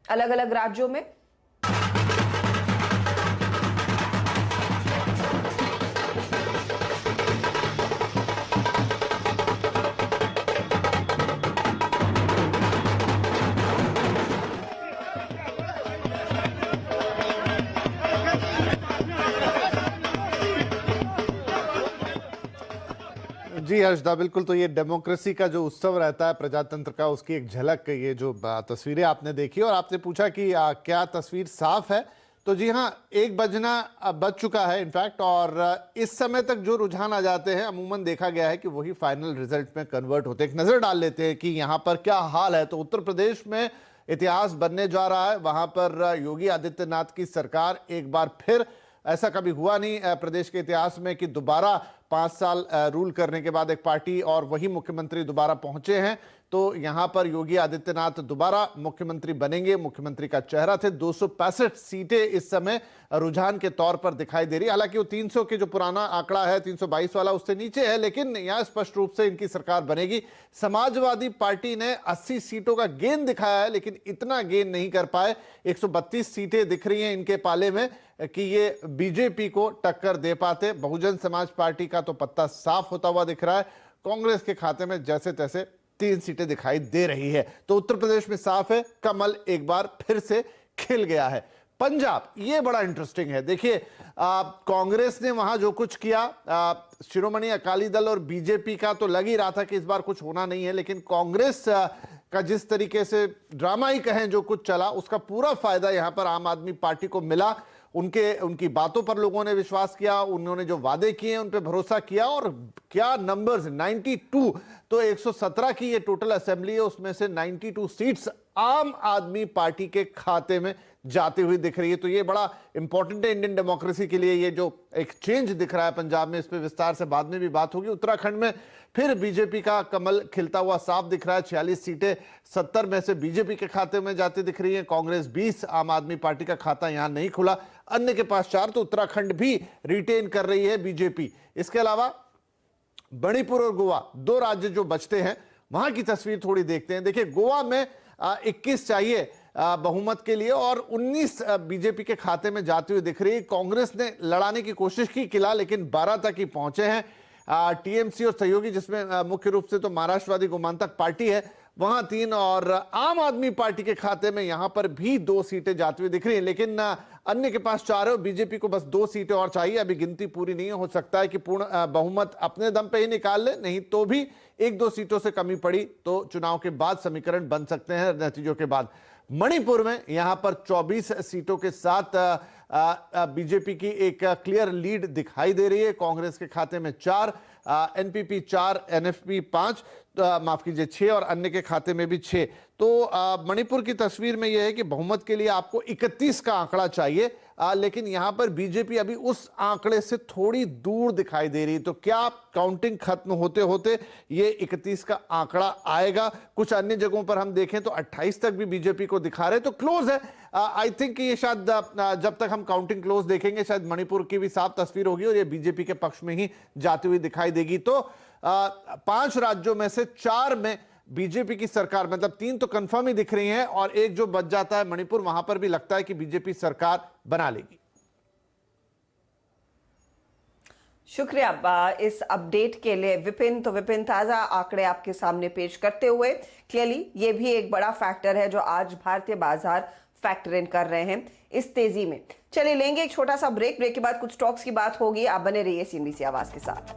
अलग अलग राज्यों में। जी हर्षदा, बिल्कुल। तो ये डेमोक्रेसी का जो उत्सव रहता है प्रजातंत्र का, उसकी एक झलक ये जो तस्वीरें आपने देखी और आपने पूछा कि क्या तस्वीर साफ है, तो जी हाँ, 1 बजना बज चुका है इनफैक्ट। और इस समय तक जो रुझान आ जाते हैं अमूमन देखा गया है कि वही फाइनल रिजल्ट में कन्वर्ट होते हैं। एक नजर डाल लेते हैं कि यहाँ पर क्या हाल है। तो उत्तर प्रदेश में इतिहास बनने जा रहा है। वहां पर योगी आदित्यनाथ की सरकार एक बार फिर, ऐसा कभी हुआ नहीं प्रदेश के इतिहास में कि दोबारा 5 साल रूल करने के बाद एक पार्टी और वही मुख्यमंत्री दोबारा पहुंचे हैं। तो यहां पर योगी आदित्यनाथ दोबारा मुख्यमंत्री बनेंगे। मुख्यमंत्री का चेहरा थे। 265 सीटें इस समय रुझान के तौर पर दिखाई दे रही है। हालांकि वो 300 के जो पुराना आंकड़ा है 322 वाला, उससे नीचे है, लेकिन यहां स्पष्ट रूप से इनकी सरकार बनेगी। समाजवादी पार्टी ने 80 सीटों का गेन दिखाया है, लेकिन इतना गेन नहीं कर पाए। 132 सीटें दिख रही हैं इनके पाले में कि ये बीजेपी को टक्कर दे पाते। बहुजन समाज पार्टी का तो पत्ता साफ होता हुआ दिख रहा है। कांग्रेस के खाते में जैसे तैसे 3 सीटें दिखाई दे रही है। तो उत्तर प्रदेश में साफ है, कमल एक बार फिर से खिल गया है। पंजाब, ये बड़ा इंटरेस्टिंग है। देखिए, कांग्रेस ने वहां जो कुछ किया, शिरोमणि अकाली दल और बीजेपी का तो लग ही रहा था कि इस बार कुछ होना नहीं है, लेकिन कांग्रेस का जिस तरीके से ड्रामा ही कहें जो कुछ चला, उसका पूरा फायदा यहां पर आम आदमी पार्टी को मिला। उनकी बातों पर लोगों ने विश्वास किया, उन्होंने जो वादे किए उन पर भरोसा किया। और क्या नंबर्स, 92, तो 117 की ये टोटल असेंबली है, उसमें से 92 सीट्स आम आदमी पार्टी के खाते में जाती हुई दिख रही है। तो ये बड़ा इंपॉर्टेंट है इंडियन डेमोक्रेसी के लिए। ये जो एक चेंज दिख रहा है पंजाब में, इस पे विस्तार से बाद में भी बात होगी। उत्तराखंड में फिर बीजेपी का कमल खिलता हुआ साफ दिख रहा है। 46 सीटें 70 में से बीजेपी के खाते में जाती दिख रही है। कांग्रेस 20, आम आदमी पार्टी का खाता यहां नहीं खुला, अन्य के पास 4। तो उत्तराखंड भी रिटेन कर रही है बीजेपी। इसके अलावा मणिपुर और गोवा, 2 राज्य जो बचते हैं, वहां की तस्वीर थोड़ी देखते हैं। देखिए, गोवा में 21 चाहिए बहुमत के लिए और 19 बीजेपी के खाते में जाती हुई दिख रही है। कांग्रेस ने लड़ाने की कोशिश की किला, लेकिन 12 तक ही पहुंचे हैं। टीएमसी और सहयोगी, जिसमें मुख्य रूप से तो महाराष्ट्रवादी गोमांतक पार्टी है, वहां 3। और आम आदमी पार्टी के खाते में यहां पर भी 2 सीटें जाती हुई दिख रही हैं, लेकिन अन्य के पास 4 है। बीजेपी को बस 2 सीटें और चाहिए। अभी गिनती पूरी नहीं हो सकता है कि पूर्ण बहुमत अपने दम पे ही निकाल ले, नहीं तो भी 1-2 सीटों से कमी पड़ी तो चुनाव के बाद समीकरण बन सकते हैं नतीजों के बाद। मणिपुर में यहां पर 24 सीटों के साथ बीजेपी की एक क्लियर लीड दिखाई दे रही है। कांग्रेस के खाते में 4, एनपीपी 4, एनएफपी 5, माफ कीजिए 6, और अन्य के खाते में भी 6। तो मणिपुर की तस्वीर में यह है कि बहुमत के लिए आपको 31 का आंकड़ा चाहिए, लेकिन यहां पर बीजेपी अभी उस आंकड़े से थोड़ी दूर दिखाई दे रही। तो क्या काउंटिंग खत्म होते होते ये 31 का आंकड़ा आएगा? कुछ अन्य जगहों पर हम देखें तो 28 तक भी बीजेपी को दिखा रहे, तो क्लोज है। आई थिंक ये शायद जब तक हम काउंटिंग क्लोज देखेंगे, शायद मणिपुर की भी साफ तस्वीर होगी और ये बीजेपी के पक्ष में ही जाती हुई दिखाई देगी। तो 5 राज्यों में से 4 में बीजेपी की सरकार, मतलब 3 तो कंफर्म ही दिख रही हैं और एक जो बच जाता है मणिपुर, वहां पर भी लगता है कि बीजेपी सरकार बना लेगी। शुक्रिया इस अपडेट के लिए विपिन। तो विपिन, ताजा आंकड़े आपके सामने पेश करते हुए क्लियरली ये भी एक बड़ा फैक्टर है जो आज भारतीय बाजार फैक्टर इन कर रहे हैं इस तेजी में। चलिए लेंगे एक छोटा सा ब्रेक के बाद कुछ स्टॉक्स की बात होगी। आप बने रहिए CNBC आवाज के साथ।